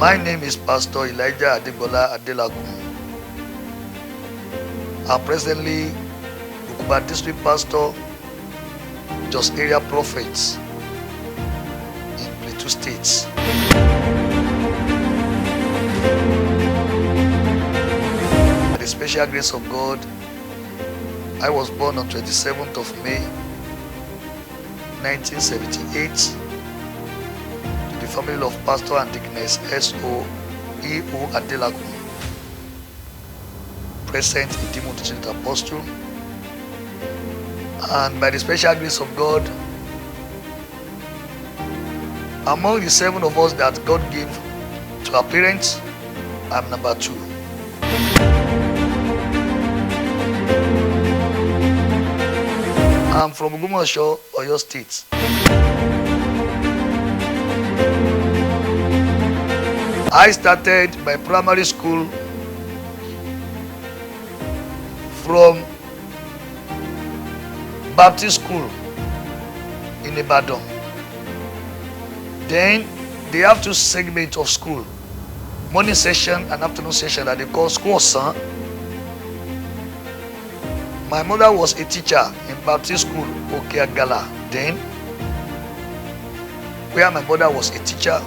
My name is Pastor Elijah Adelakun. I'm presently Ukuba District Pastor, Jos Area Prophets in Plateau States. By the special grace of God, I was born on 27th of May 1978 to the family of Pastor and Deaconess S.O.E.O. Adelakun, present in Timothy District Apostle. And by the special grace of God, among the 7 of us that God gave to our parents, I'm number 2. I'm from Ogbomoso, Oyo State. I started my primary school from Baptist School in Ibadan. Then they have 2 segments of school, morning session and afternoon session, that they call school son. My mother was a teacher in Baptist School, Okeagala, then, where my mother was a teacher.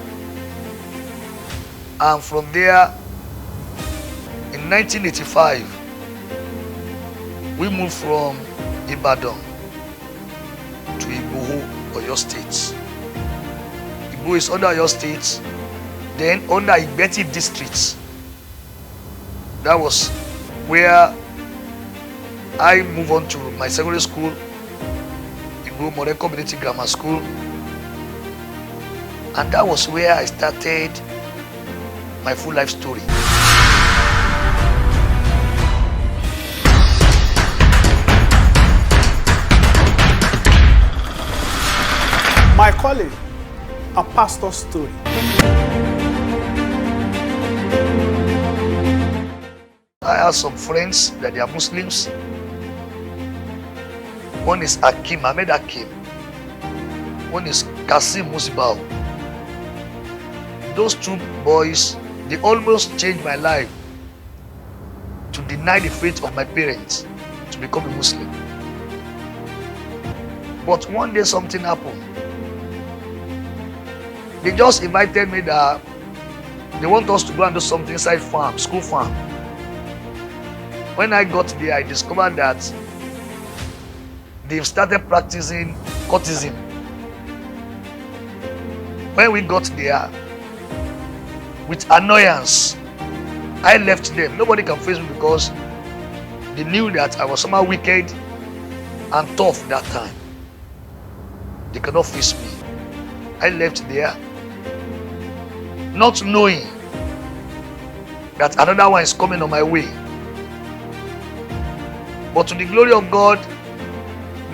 And from there, in 1985, we moved from Ibadan to Igboho, Oyo State. Igboho is under Oyo State, then under Igbeti District. That was where I moved on to my secondary school, Igboho Modern Community Grammar School. And that was where I started my full life story. My calling, a pastor's story. I have some friends that they are Muslims. One is Hakim, Ahmed Hakim. One is Kasim Musibao. Those 2 boys, they almost changed my life to deny the faith of my parents to become a Muslim. But one day something happened. They just invited me that they want us to go and do something inside farm, school farm. When I got there, I discovered that they've started practicing cultism. When we got there, with annoyance, I left them. Nobody can face me because they knew that I was somehow wicked and tough that time. They cannot face me. I left there, not knowing that another one is coming on my way. But to the glory of God,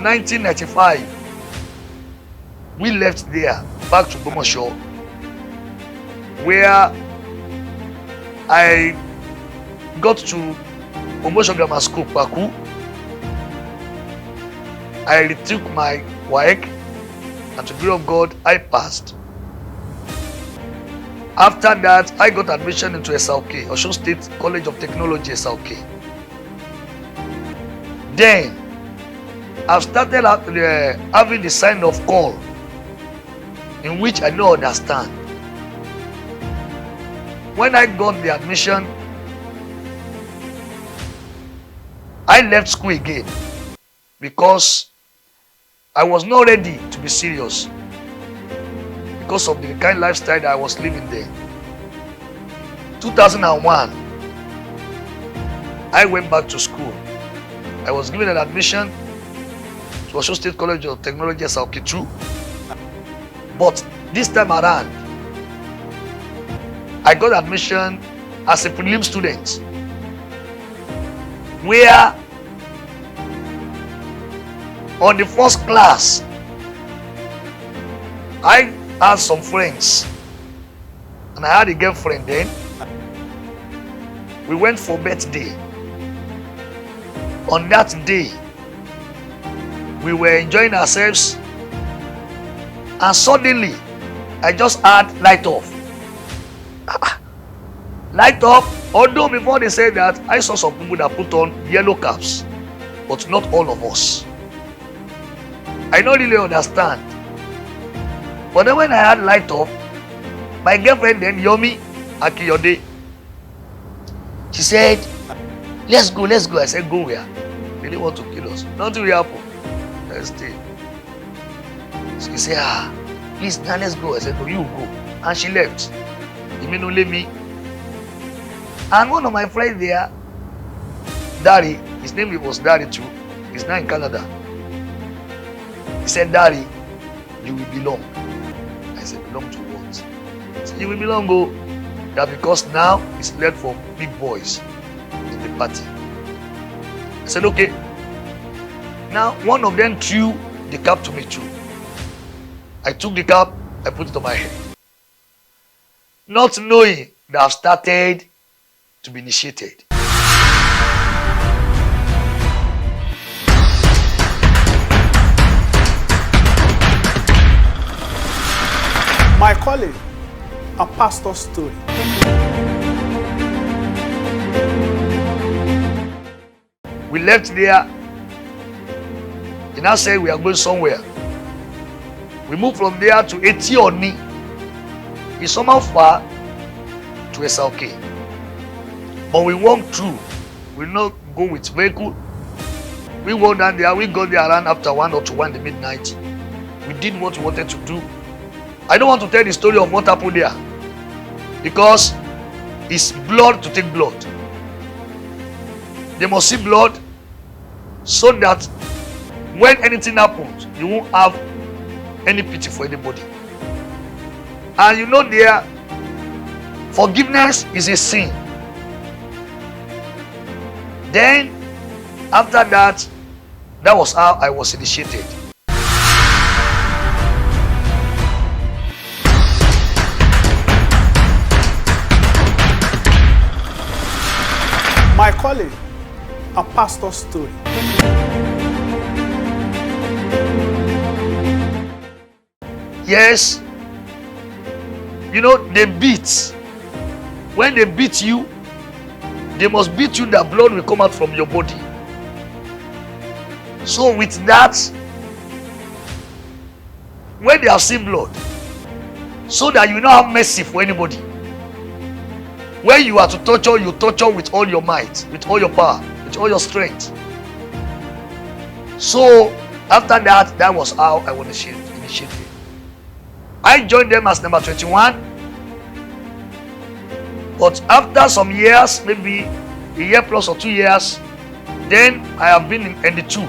1995, we left there back to Ogbomoso, where I got to Ogbomoso Grammar School, Paku. I retook my WAEC, and to the glory of God, I passed. After that, I got admission into SLK, Osun State College of Technology, SLK. Then, I've started having the sign of call, in which I don't understand. When I got the admission, I left school again because I was not ready to be serious because of the kind of lifestyle that I was living there. 2001, I went back to school. I was given an admission to Osun State College of Technology, SLK 2. But this time around, I got admission as a prelim student, where on the first class, I had some friends and I had a girlfriend then. We went for birthday. On that day, we were enjoying ourselves, and suddenly I just had light off. light up. Although before they said that, I saw some people that put on yellow caps, but not all of us. I don't really understand. But then when I had light up, my girlfriend then, Yomi Akiyode, she said, let's go. I said, go where? They didn't want to kill us. Nothing will happen. Let's stay. She said, please, now let's go. I said, no, you go. And she left. You mean only me? And one of my friends there, Dari, his name was Dari too. He's now in Canada. He said, Dari, you will belong. I said, belong to what? He said, you will belong, go. That because now it's led for big boys in the party. I said, okay. Now, one of them threw the cap to me too. I took the cap, I put it on my head. Not knowing that I've started to be initiated. My calling, a pastor's story. We left there. He now said we are going somewhere. We moved from there to Etioni. It's somehow far to SLK. But we walked through. We not go with vehicle. We walked down there. We got there around after 1 or 2 in the midnight. We did what we wanted to do. I don't want to tell the story of what happened there, because it's blood to take blood. They must see blood so that when anything happens, you won't have any pity for anybody. And you know, there, forgiveness is a sin. Then, after that, that was how I was initiated. My calling, a pastor's story. Yes, you know, they beat. When they beat you, they must beat you that blood will come out from your body. So with that, when they have seen blood, so that you not have mercy for anybody. When you are to torture, you torture with all your might, with all your power, with all your strength. So after that, that was how I was initiated. I joined them as number 21. But after some years, maybe a year plus or 2 years, then I have been in ND2.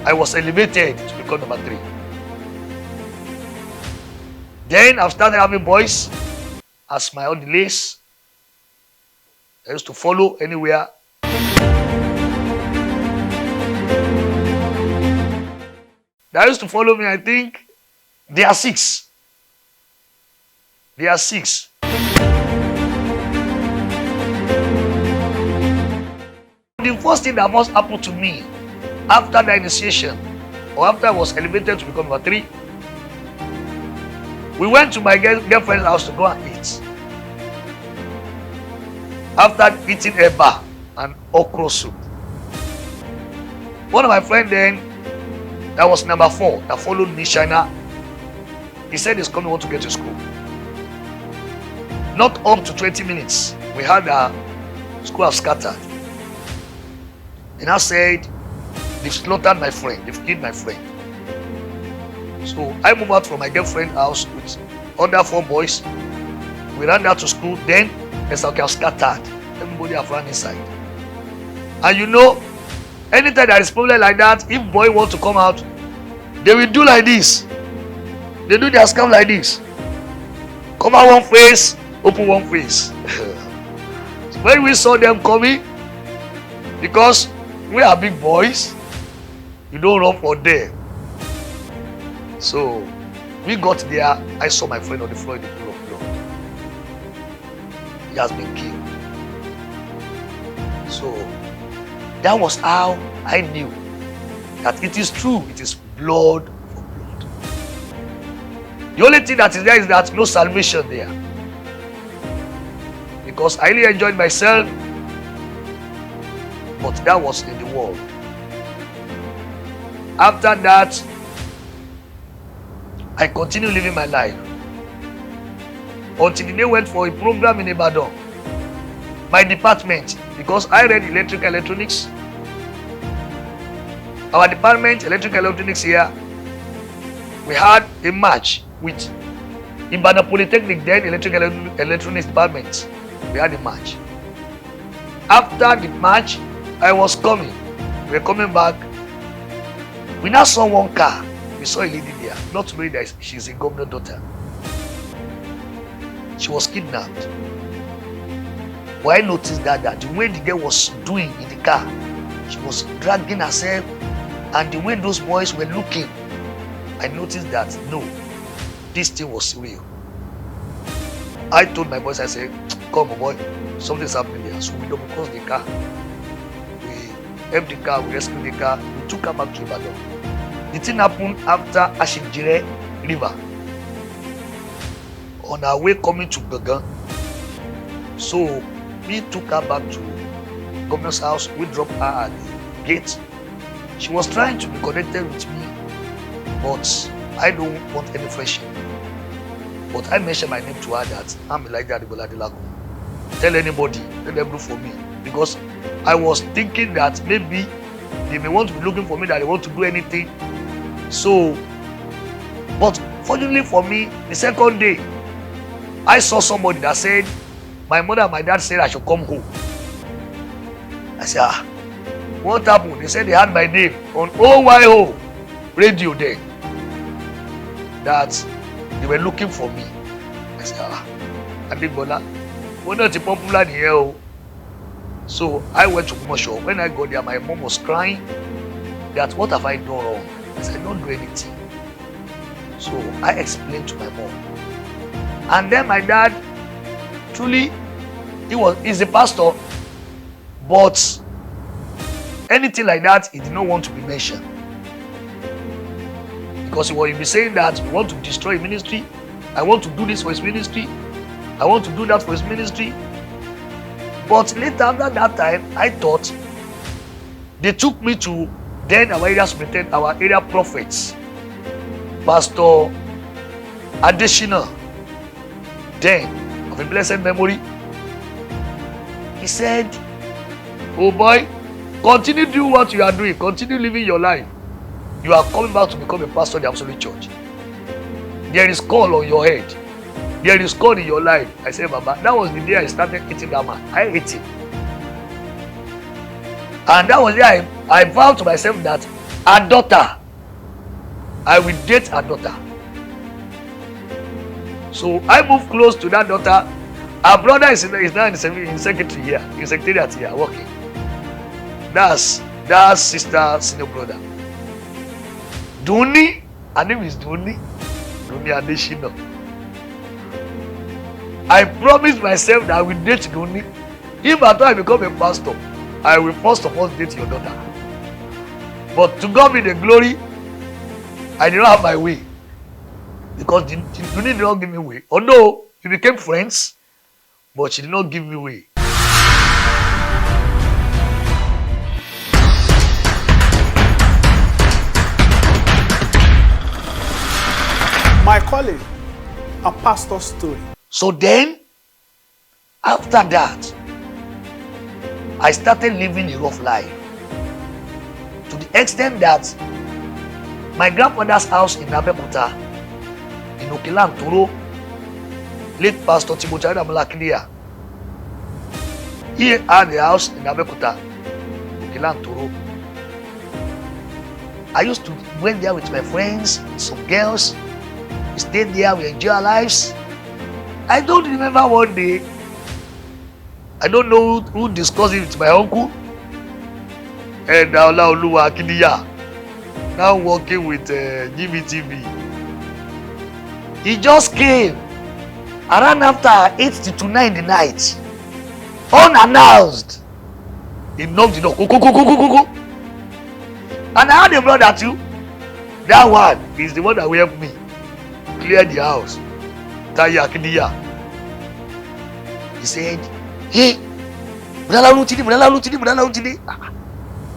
I was elevated to become number 3. Then I've started having boys as my own delays. I used to follow anywhere. They used to follow me, I think. They are 6. They are 6. The first thing that must happen to me after the initiation, or after I was elevated to become number 3, we went to my girlfriend's house to go and eat. After eating eba and okra soup, one of my friends then, that was number 4, that followed me, China, he said he's coming want to get to school. Not up to 20 minutes, we had a school have scattered. And I said, they've slaughtered my friend, they've killed my friend. So I moved out from my girlfriend's house with other 4 boys. We ran down to school, then there's like a scattered. Everybody have run inside. And you know, anytime there is problem like that, if boy want to come out, they will do like this. They do their scam like this. Come out one face, open one face. So when we saw them coming, because we are big boys, you don't run for them. So we got there, I saw my friend on the floor in the pool of blood. He has been killed. So that was how I knew that it is true, it is blood for blood. The only thing that is there is that no salvation there. The because I really enjoyed myself. But that was in the world. After that, I continued living my life until the day went for a program in Ibadan. My department, because I read electrical electronics, our department, electrical electronics here, we had a match with Ibadan Polytechnic, then electrical electronics department. We had a match. After the match, I was coming. We were coming back. We now saw one car. We saw a lady there, not knowing that she's a governor daughter. She was kidnapped. But I noticed that the way the girl was doing in the car, she was dragging herself, and the way those boys were looking, I noticed that no, this thing was real. I told my boys, I said, come on boy, something's happening there. So we don't cross the car. We helped the car, we rescued the car, we took her back to Ibadan. The thing happened after Ashijire River. On our way coming to Gagan. So we took her back to governor's house. We dropped her at the gate. She was trying to be connected with me, but I don't want any friendship. But I mentioned my name to her that I'm like that Adelakun. Tell anybody, let them look for me. Because I was thinking that maybe they may want to be looking for me, that they want to do anything. So, but fortunately for me, the second day, I saw somebody that said, my mother and my dad said I should come home. I said, what happened? They said they had my name on OYO radio there. That they were looking for me. I said, Adebola, we're not a popular here. So I went to Mosho. When I got there, my mom was crying that what have I done wrong? I said, I don't do anything. So I explained to my mom. And then my dad, truly, he's a pastor, but anything like that, he did not want to be mentioned. Because he will be saying that we want to destroy his ministry, I want to do this for his ministry, I want to do that for his ministry. But later, after that time, I thought they took me to then our area superintendent, our area prophets, Pastor Adeshina, then of a blessed memory. He said, oh boy, continue doing what you are doing, continue living your life. You are coming back to become a pastor of the Absolute Church. There is call on your head. There is call in your life. I said, Baba, that was the day I started hating that man. I hate him. And that was the day I vowed to myself that a daughter, I will date her daughter. So I moved close to that daughter. Her brother is now in secretary here, in secretariat here, working. That's sister senior brother. Duni, her name is Duni Adeshina. I promised myself that I will date Duni. If at all I become a pastor, I will first of all date your daughter. But to God be the glory, I did not have my way. Because Duni did not give me way. Although we became friends, but she did not give me way. My calling, a pastor's story. So then, after that, I started living a rough life. To the extent that my grandfather's house in Abeokuta, in Okelan Toro, late Pastor Timothy Adamalakilia, he had the house in Abeokuta, Okelan Toro. I used to went there with my friends, some girls. We stayed there, we enjoyed our lives. I don't remember one day, I don't know who discussed it with my uncle, and Olaoluwa Akiniya, now working with GVTV. He just came around after 8 to 9 in the night, unannounced. He knocked the door, go. And I had a brother too. That one is the one that will help me clear the house. Taya Akiniya. He said, Hey, Mudala.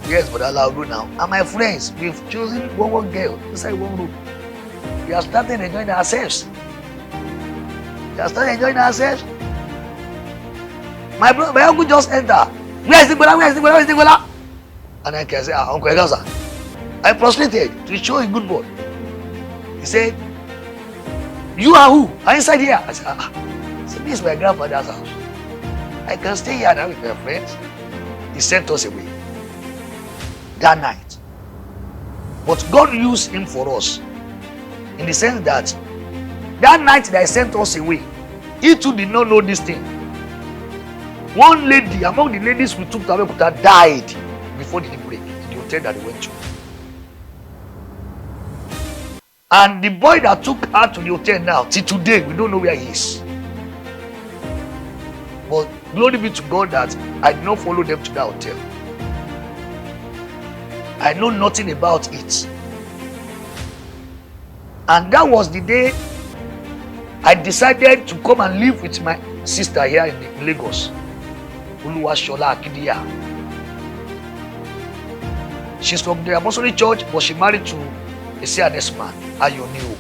Yes, but Adelakun now. And my friends, we've chosen one girl inside one room. We are starting enjoying ourselves. My uncle just enter. Where is the brother? And I can say, Uncle Egaza. I prostrated to show a good boy. He said, you are who? I'm inside here. I said, so this is my grandfather's house. I can stay here now with my friends. He sent us away that night. But God used him for us in the sense that night that he sent us away, he too did not know this thing. One lady among the ladies we took to Adelakun died before the break in the hotel that they went to. And the boy that took her to the hotel now, till today, we don't know where he is. But glory be to God that I did not follow them to that hotel. I know nothing about it. And that was the day I decided to come and live with my sister here in Lagos. Oluwashola Akidiya. She's from the Apostolic Church, but she married to a CNS man, Ayoniu.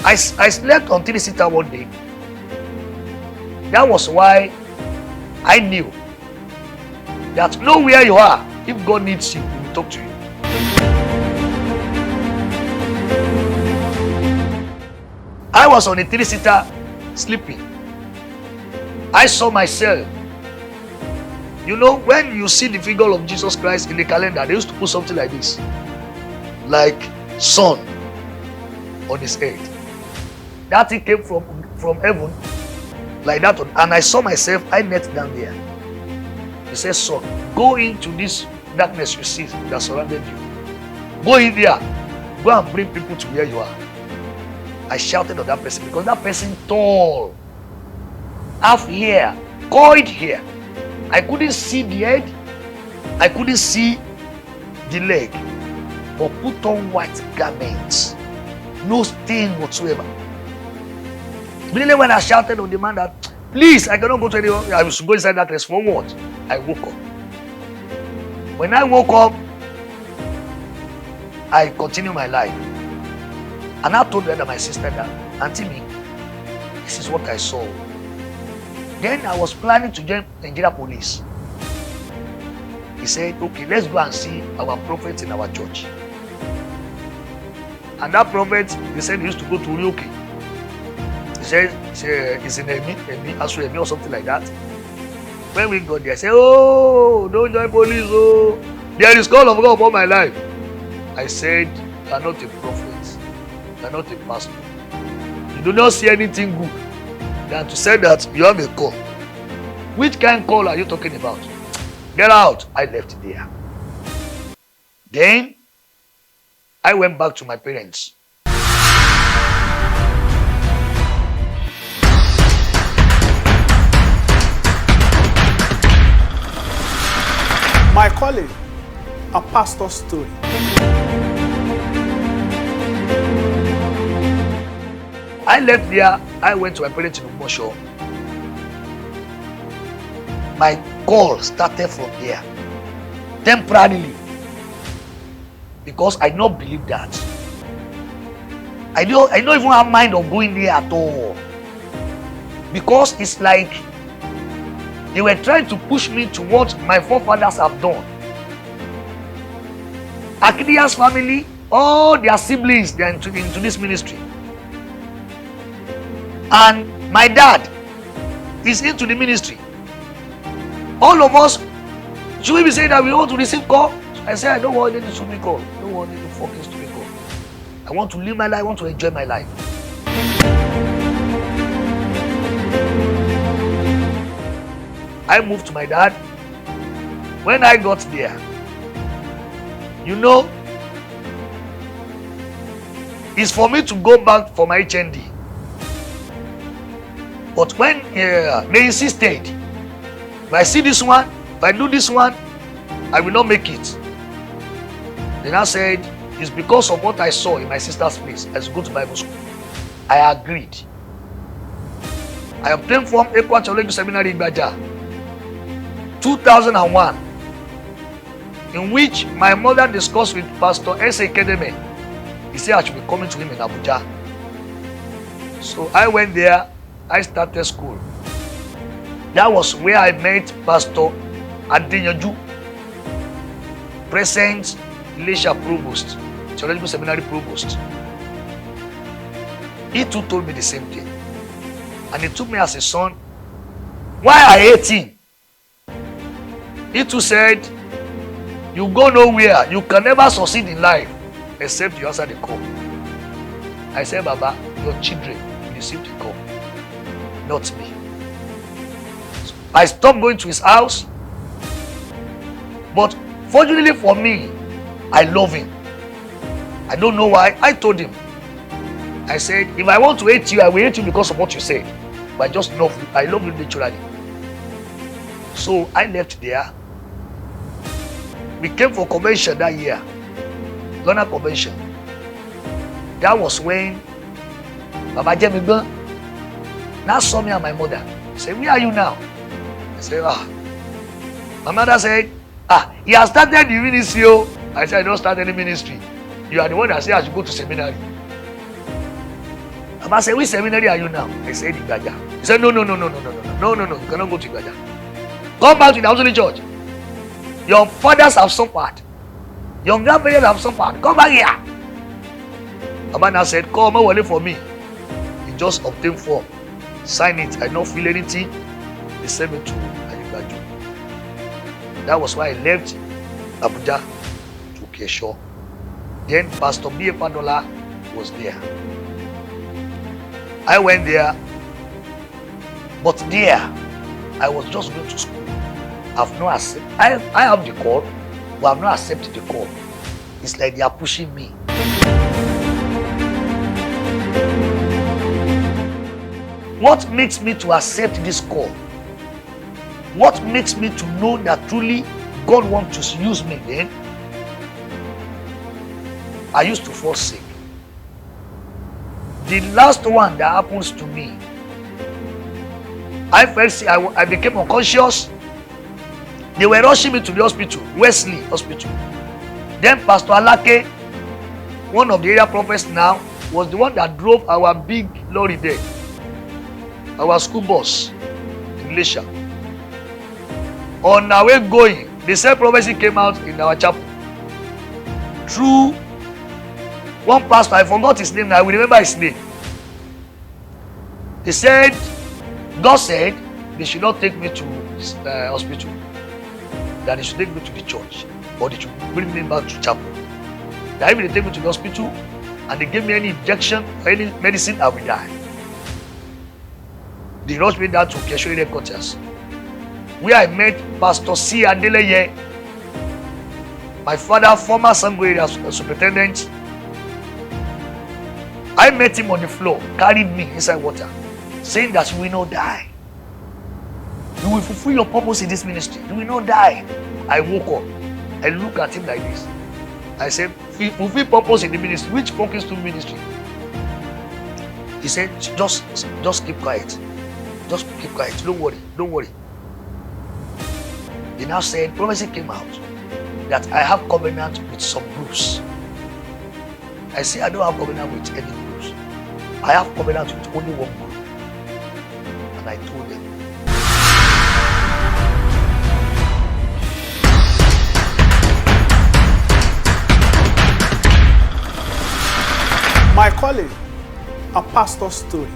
I slept on 3-seater one day. That was why I knew that nowhere you are, if God needs you, He will talk to you. I was on a 3-seater sleeping. I saw myself. You know, when you see the figure of Jesus Christ in the calendar, they used to put something like this, like sun on his head. That thing came from heaven, like that, and I saw myself. I knelt down there. He said, son, go into this darkness you see that surrounded you. Go in there. Go and bring people to where you are. I shouted at that person because that person tall, half hair, coiled hair. I couldn't see the head. I couldn't see the leg. But put on white garments. No stain whatsoever. Immediately when I shouted on the man that, please, I cannot go to anyone. I was go inside that rest for what? I woke up. When I woke up, I continued my life. And I told my sister that, Auntie me, this is what I saw. Then I was planning to join Nigeria police. He said, okay, let's go and see our prophet in our church. And that prophet, he said he used to go to Urioke. He said it's in Emi or something like that. When we got there, I said, oh, don't join police, oh. There is call of God upon my life. I said, you are not a prophet. You are not a pastor. You do not see anything good than to say that you have a call. Which kind of call are you talking about? Get out. I left there. Then I went back to my parents. My calling, a pastor's story. I left there. I went to my parents in Umosho. My call started from there, temporarily, because I don't believe that. I don't even have mind of going there at all, because it's like they were trying to push me to what my forefathers have done. Akidiya's family, all their siblings, they are into this ministry. And my dad is into the ministry. All of us, should we be saying that we want to receive call? I said, I don't want any stupid call. I don't want any fucking stupid call. I want to live my life. I want to enjoy my life. I moved to my dad. When I got there, you know, it's for me to go back for my HND. But when they insisted, if I see this one, if I do this one, I will not make it. Then I said, it's because of what I saw in my sister's place as go to Bible school. I agreed. I obtained from Ekwa Theological Seminary Igbaja, 2001, in which my mother discussed with Pastor S.A. Kedeme. He said I should be coming to him in Abuja. So I went there, I started school. That was where I met Pastor Adelakun, present Elisha Provost, Theological Seminary Provost. He too told me the same thing. And he took me as a son. Why I hate him? He too said, you go nowhere, you can never succeed in life except you answer the call. I said, Baba, your children will receive the call, not me. So I stopped going to his house. But fortunately for me, I love him. I don't know why. I told him, I said, if I want to hate you, I will hate you because of what you said. But I just love you. I love you naturally. So I left there. We came for convention that year, Ghana convention. That was when Baba Jemigban now saw me and my mother. He said, where are you now? I said, My mother said, he has started the ministry. I said, I don't start any ministry. You are the one that said I should go to seminary. Baba said, which seminary are you now? I said, Igbaja. He said, no, you cannot go to Igbaja. Come back to the Apostolic Church. Your fathers have suffered. Your grandparents have suffered. Come back here. Baba now said, come away for me. He just obtained form. Sign it. I don't feel anything. They sent me to Adelakun. That was why I left Abuja to Kesho. Then Pastor B.A. Padola was there. I went there, but there I was just going to school. I have the call, but I have not accepted the call. It's like they are pushing me. What makes me to accept this call? What makes me to know that truly God wants to use me then? I used to fall sick. The last one that happens to me, I felt sick. I became unconscious. They were rushing me to the hospital, Wesley Hospital. Then Pastor Alake, one of the area prophets now, was the one that drove our big lorry there, our school bus in Elisha. On our way going, the same prophecy came out in our chapel. Through one pastor, I forgot his name now, I will remember his name. He said, God said they should not take me to hospital, that they should take me to the church, or they should bring me back to chapel. That if they take me to the hospital and they give me any injection or any medicine, I will die. They rushed me down to Kesho headquarters, where I met Pastor C. Adeleye, my father, former Sango area superintendent. I met him on the floor, carried me inside water, saying that you will not die. You will fulfill your purpose in this ministry. You will not die. I woke up. I looked at him like this. I said, fulfill purpose in the ministry. Which focus to ministry? He said, just keep quiet. Just keep quiet. Don't worry. He now said, prophecy came out that I have covenant with some groups. I say I don't have covenant with any groups. I have covenant with only one group. And I told them. My calling, a pastor's story.